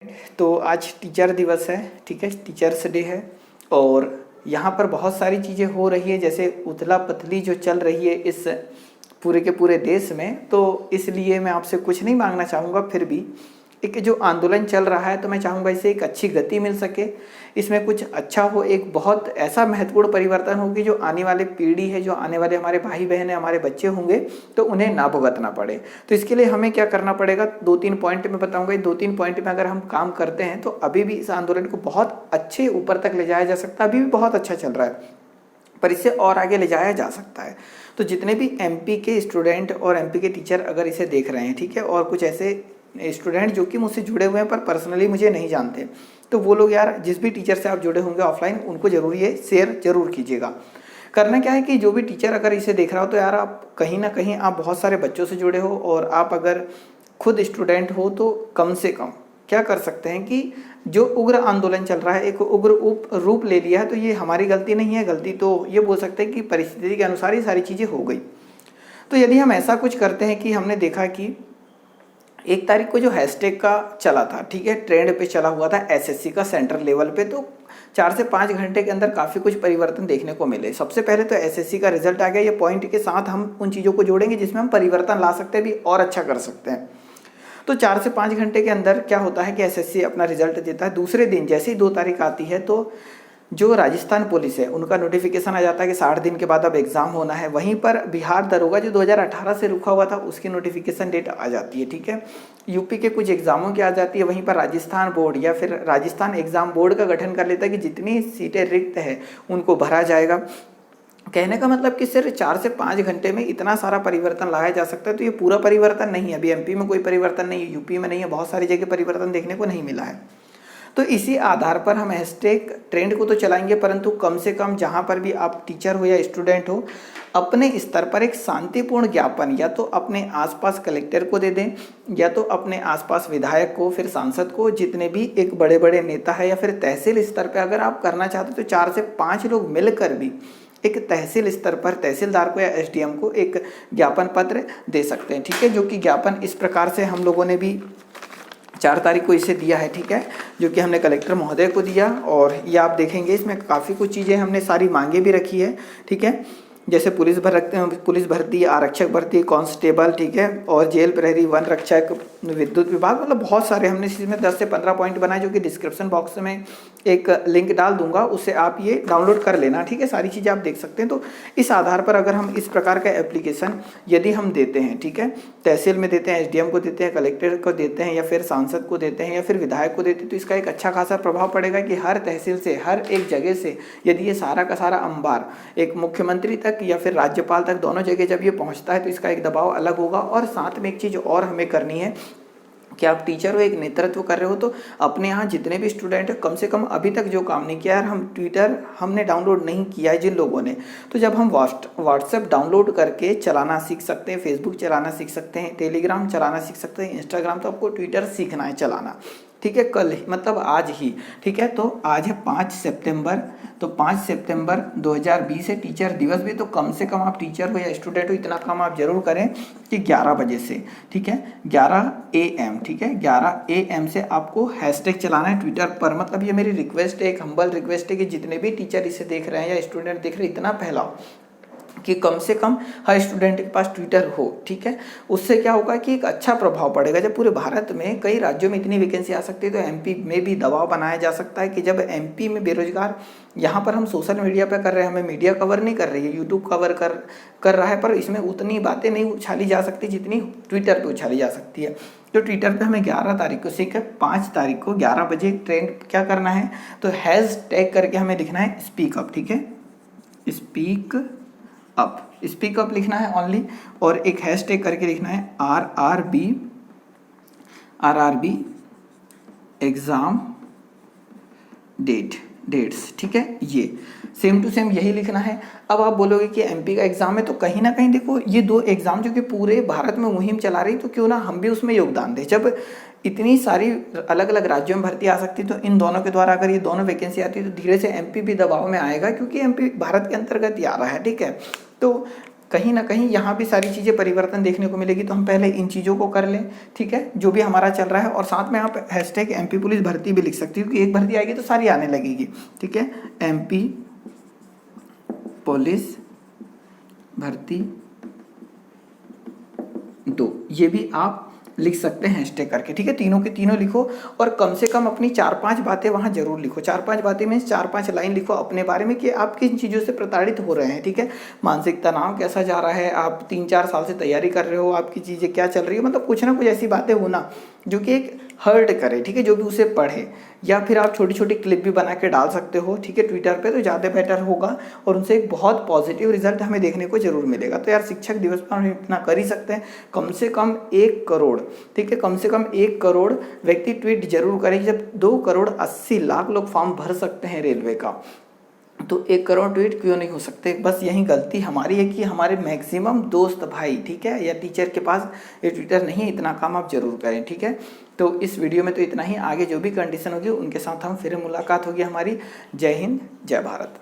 तो आज टीचर दिवस है, ठीक है, टीचर्स डे है। और यहाँ पर बहुत सारी चीज़ें हो रही है, जैसे उथला पथली जो चल रही है इस पूरे के पूरे देश में। तो इसलिए मैं आपसे कुछ नहीं मांगना चाहूँगा, फिर भी एक जो आंदोलन चल रहा है तो मैं चाहूँगा इसे एक अच्छी गति मिल सके, इसमें कुछ अच्छा हो, एक बहुत ऐसा महत्वपूर्ण परिवर्तन हो कि जो आने वाली पीढ़ी है, जो आने वाले हमारे भाई बहन है, हमारे बच्चे होंगे, तो उन्हें ना भुगतना पड़े। तो इसके लिए हमें क्या करना पड़ेगा, 2-3 पॉइंट में बताऊंगा। 2-3 पॉइंट में अगर हम काम करते हैं तो अभी भी इस आंदोलन को बहुत अच्छे ऊपर तक ले जाया जा सकता है। अभी भी बहुत अच्छा चल रहा है, पर इसे और आगे ले जाया जा सकता है। तो जितने भी एमपी के स्टूडेंट और एमपी के टीचर अगर इसे देख रहे हैं, ठीक है, और कुछ ऐसे स्टूडेंट जो कि मुझसे जुड़े हुए हैं पर पर्सनली मुझे नहीं जानते, तो वो लोग यार जिस भी टीचर से आप जुड़े होंगे ऑफलाइन, उनको जरूर ये शेयर जरूर कीजिएगा। करना क्या है कि जो भी टीचर अगर इसे देख रहा हो तो यार आप कहीं ना कहीं आप बहुत सारे बच्चों से जुड़े हो, और आप अगर खुद स्टूडेंट हो तो कम से कम क्या कर सकते हैं कि जो उग्र आंदोलन चल रहा है, एक उग्र रूप ले लिया है, तो ये हमारी गलती नहीं है। गलती तो ये बोल सकते हैं कि परिस्थिति के अनुसार ही सारी चीज़ें हो गई। तो यदि हम ऐसा कुछ करते हैं कि हमने देखा कि 1 तारीख को जो हैशटैग का चला था, ठीक है, ट्रेंड पे चला हुआ था एसएससी का सेंट्रल लेवल पे, तो 4 से 5 घंटे के अंदर काफ़ी कुछ परिवर्तन देखने को मिले। सबसे पहले तो एसएससी का रिजल्ट आ गया। ये पॉइंट के साथ हम उन चीज़ों को जोड़ेंगे जिसमें हम परिवर्तन ला सकते हैं, भी और अच्छा कर सकते हैं। तो 4 से 5 घंटे के अंदर क्या होता है कि एसएससी अपना रिजल्ट देता है। दूसरे दिन जैसे ही 2 तारीख आती है तो जो राजस्थान पुलिस है उनका नोटिफिकेशन आ जाता है कि 60 दिन के बाद अब एग्ज़ाम होना है। वहीं पर बिहार दरोगा जो 2018 से रुका हुआ था उसकी नोटिफिकेशन डेट आ जाती है, ठीक है। यूपी के कुछ एग्ज़ामों की आ जाती है। वहीं पर राजस्थान बोर्ड या फिर राजस्थान एग्ज़ाम बोर्ड का गठन कर लेता है कि जितनी सीटें रिक्त है उनको भरा जाएगा। कहने का मतलब कि सिर्फ 4 से 5 घंटे में इतना सारा परिवर्तन लाया जा सकता है। तो ये पूरा परिवर्तन नहीं है, अभी एमपी में कोई परिवर्तन नहीं है, यूपी में नहीं है, बहुत सारी जगह परिवर्तन देखने को नहीं मिला है। तो इसी आधार पर हम हैशटैग ट्रेंड को तो चलाएंगे, परंतु कम से कम जहाँ पर भी आप टीचर हो या स्टूडेंट हो, अपने स्तर पर एक शांतिपूर्ण ज्ञापन या तो अपने आसपास कलेक्टर को दे दें, या तो अपने आसपास विधायक को, फिर सांसद को, जितने भी एक बड़े बड़े नेता है, या फिर तहसील स्तर पर अगर आप करना चाहते हो तो 4 से 5 लोग मिलकर भी एक तहसील स्तर पर तहसीलदार को या एसडीएम को एक ज्ञापन पत्र दे सकते हैं, ठीक है। जो कि ज्ञापन इस प्रकार से हम लोगों ने भी 4 तारीख को इसे दिया है, ठीक है, जो कि हमने कलेक्टर महोदय को दिया। और ये आप देखेंगे इसमें काफ़ी कुछ चीज़ें हमने सारी मांगे भी रखी है, ठीक है, जैसे पुलिस भर्ती, आरक्षक भर्ती, कांस्टेबल, ठीक है, और जेल प्रहरी, वन रक्षक, विद्युत विभाग, मतलब बहुत सारे हमने इसमें 10 से 15 पॉइंट बनाए, जो कि डिस्क्रिप्शन बॉक्स में एक लिंक डाल दूंगा, उससे आप ये डाउनलोड कर लेना, ठीक है। सारी चीज़ें आप देख सकते हैं। तो इस आधार पर अगर हम इस प्रकार का एप्लीकेशन यदि हम देते हैं, ठीक है, तहसील में देते हैं, एसडीएम को देते हैं, कलेक्टर को देते हैं, या फिर सांसद को देते हैं, या फिर विधायक को देते हैं, तो इसका एक अच्छा खासा प्रभाव पड़ेगा कि हर तहसील से, हर एक जगह से यदि ये सारा का सारा अंबार एक मुख्यमंत्री तक या फिर राज्यपाल तक, दोनों जगह जब ये पहुंचता है तो इसका एक दबाव अलग होगा। और साथ में एक चीज़ और हमें करनी है कि आप टीचर हो, एक नेतृत्व कर रहे हो, तो अपने यहाँ जितने भी स्टूडेंट हैं, कम से कम अभी तक जो काम नहीं किया है, हम ट्विटर हमने डाउनलोड नहीं किया है जिन लोगों ने, तो जब हम व्हाट्सएप डाउनलोड करके चलाना सीख सकते हैं, फेसबुक चलाना सीख सकते हैं, टेलीग्राम चलाना सीख सकते हैं, इंस्टाग्राम, तो आपको ट्विटर सीखना है चलाना, ठीक है, कल ही, मतलब आज ही, ठीक है। तो आज है 5 सितंबर, तो 5 सितंबर 2020 है टीचर दिवस भी। तो कम से कम आप टीचर हो या स्टूडेंट हो, इतना काम आप जरूर करें कि 11 बजे से, ठीक है, 11 AM, ठीक है, 11 AM से आपको हैशटैग चलाना है ट्विटर पर। मतलब ये मेरी रिक्वेस्ट है, एक हम्बल रिक्वेस्ट है कि जितने भी टीचर इसे देख रहे हैं या स्टूडेंट देख रहे हैं, इतना फैलाओ कि कम से कम हर स्टूडेंट के पास ट्विटर हो, ठीक है। उससे क्या होगा कि एक अच्छा प्रभाव पड़ेगा। जब पूरे भारत में कई राज्यों में इतनी वैकेंसी आ सकती है, तो एमपी में भी दबाव बनाया जा सकता है कि जब एमपी में बेरोजगार, यहाँ पर हम सोशल मीडिया पे कर रहे हैं, हमें मीडिया कवर नहीं कर रही है, यूट्यूब कवर कर रहा है, पर इसमें उतनी बातें नहीं उछाली जा सकती जितनी ट्विटर पर उछाली जा सकती है। तो ट्विटर पे हमें 11 तारीख को सीख 5 तारीख को 11 बजे ट्रेंड क्या करना है, तो हैशटैग करके हमें लिखना है स्पीक अप, ठीक है, स्पीक अप लिखना है ओनली, और एक हैशटैग करके लिखना है आरआरबी एग्जाम डेट्स, ठीक है, ये सेम टू सेम यही लिखना है। अब आप बोलोगे कि एमपी का एग्जाम है, तो कहीं ना कहीं देखो ये 2 एग्जाम जो कि पूरे भारत में मुहिम चला रही, तो क्यों ना हम भी उसमें योगदान दें। जब इतनी सारी अलग अलग राज्यों में भर्ती आ सकती, तो इन दोनों के द्वारा अगर ये दोनों वैकेंसी आती है, तो धीरे से एमपी भी दबाव में आएगा, क्योंकि एमपी भारत के अंतर्गत ही आ रहा है, ठीक है। तो कहीं ना कहीं यहाँ भी सारी चीज़ें परिवर्तन देखने को मिलेगी। तो हम पहले इन चीज़ों को कर लें, ठीक है, जो भी हमारा चल रहा है। और साथ में आप हैशटैग MP पुलिस भर्ती भी लिख सकती हो, क्योंकि एक भर्ती आएगी तो सारी आने लगेगी, ठीक है। MP पुलिस भर्ती 2, ये भी आप लिख सकते हैं हैशटैग करके, ठीक है। तीनों के तीनों लिखो और कम से कम अपनी 4-5 बातें वहाँ जरूर लिखो। 4-5 बातें मीन्स 4-5 लाइन लिखो अपने बारे में कि आप किन चीज़ों से प्रताड़ित हो रहे हैं, ठीक है। मानसिक तनाव कैसा जा रहा है, आप 3-4 साल से तैयारी कर रहे हो, आपकी चीज़ें क्या चल रही है, मतलब कुछ ना कुछ ऐसी बातें होना जो कि एक हर्ट करे, ठीक है, जो भी उसे पढ़े। या फिर आप छोटी छोटी क्लिप भी बना के डाल सकते हो, ठीक है, ट्विटर पे, तो ज़्यादा बेटर होगा और उनसे एक बहुत पॉजिटिव रिजल्ट हमें देखने को जरूर मिलेगा। तो यार शिक्षक दिवस पर हम इतना कर ही सकते हैं, कम से कम 1 करोड़, ठीक है, कम से कम 1 करोड़ व्यक्ति ट्वीट जरूर करें। जब 2,80,00,000 लोग फॉर्म भर सकते हैं रेलवे का, तो 1 करोड़ ट्वीट क्यों नहीं हो सकते। बस यही गलती हमारी है कि हमारे मैक्सिमम दोस्त भाई, ठीक है, या टीचर के पास ये ट्विटर नहीं है। इतना काम आप जरूर करें, ठीक है। तो इस वीडियो में तो इतना ही, आगे जो भी कंडीशन होगी उनके साथ हम फिर मुलाकात होगी हमारी। जय हिंद, जय भारत।